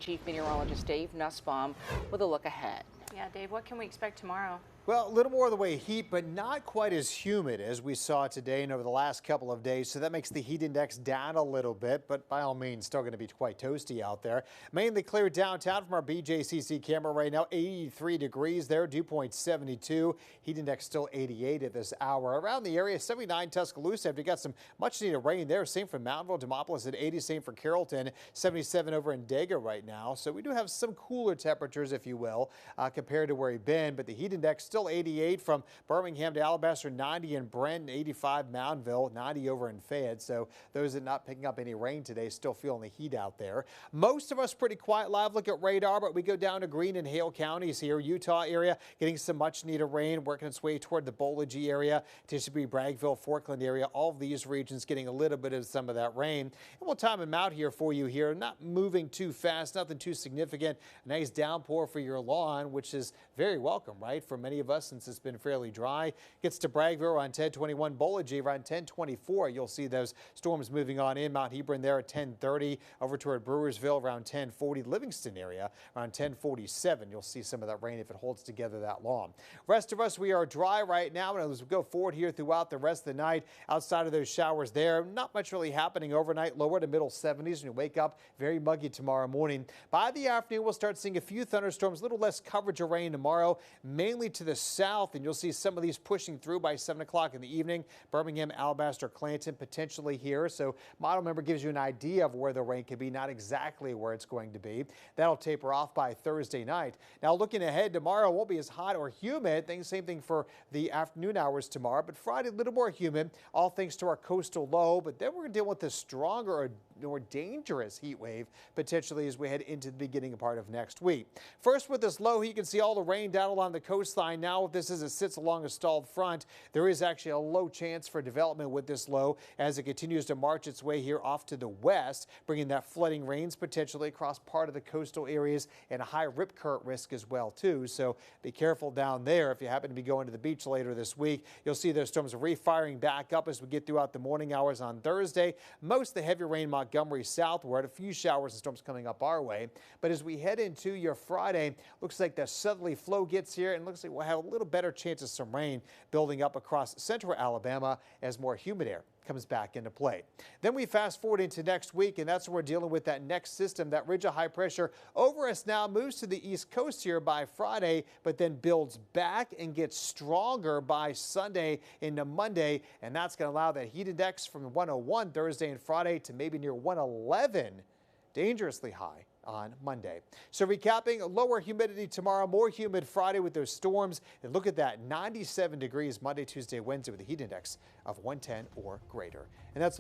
Chief Meteorologist Dave Nussbaum with a look ahead. Yeah, Dave, what can we expect tomorrow? Well, a little more of the way heat, but not quite as humid as we saw today and over the last couple of days. So that makes the heat index down a little bit, but by all means, still going to be quite toasty out there. Mainly clear downtown from our BJCC camera right now. 83 degrees there, dew point 72. Heat index still 88 at this hour. Around the area, 79 Tuscaloosa. After you got some much needed rain there. Same for Mountville, Demopolis at 80. Same for Carrollton, 77 over in Daga right now. So we do have some cooler temperatures, if you will, compared to where we've been. But the heat index still 88 from Birmingham to Alabaster, 90 in Brent, 85 Moundville, 90 over in Fayette. So those that are not picking up any rain today still feeling the heat out there. Most of us pretty quiet. Live look at radar, but we go down to Greene and Hale counties here. Utah area getting some much needed rain, working its way toward the Boligi area, Tishobe, Braggville, Forkland area. All of these regions getting a little bit of some of that rain. And we'll time them out here for you here. Not moving too fast, nothing too significant. A nice downpour for your lawn, which is very welcome, right? For many of us, since it's been fairly dry. Gets to Braggville around 10:21, Boligi around 10:24. You'll see those storms moving on in. Mount Hebron there at 10:30, over toward Brewersville around 10:40, Livingston area around 10:47. You'll see some of that rain if it holds together that long. Rest of us, we are dry right now, and as we go forward here throughout the rest of the night, outside of those showers there, not much really happening overnight. Lower to middle 70s when you wake up. Very muggy tomorrow morning. By the afternoon, we'll start seeing a few thunderstorms, a little less coverage of rain tomorrow, mainly to the south, and you'll see some of these pushing through by 7 o'clock in the evening. Birmingham, Alabaster, Clanton potentially here. So model number gives you an idea of where the rain could be, not exactly where it's going to be. That'll taper off by Thursday night. Now looking ahead, tomorrow won't be as hot or humid. Same thing for the afternoon hours tomorrow, but Friday a little more humid, all thanks to our coastal low. But then we're going to deal with this stronger or more dangerous heat wave potentially as we head into the beginning part of next week. First, with this low, you can see all the rain down along the coastline. Now, if this as it sits along a stalled front, there is actually a low chance for development with this low as it continues to march its way here off to the west, bringing that flooding rains potentially across part of the coastal areas and a high rip current risk as well too. So be careful down there. If you happen to be going to the beach later this week, you'll see those storms refiring back up as we get throughout the morning hours on Thursday. Most of the heavy rain Montgomery southward, a few showers and storms coming up our way. But as we head into your Friday, looks like the southerly flow gets here and looks like we'll have a little better chance of some rain building up across central Alabama as more humid air comes back into play. Then we fast forward into next week, and that's when we're dealing with that next system. That ridge of high pressure over us now moves to the east coast here by Friday, but then builds back and gets stronger by Sunday into Monday, and that's going to allow that heat index from 101 Thursday and Friday to maybe near 111, dangerously high on Monday. So recapping, lower humidity tomorrow, more humid Friday with those storms. And look at that, 97 degrees Monday, Tuesday, Wednesday with a heat index of 110 or greater. And that's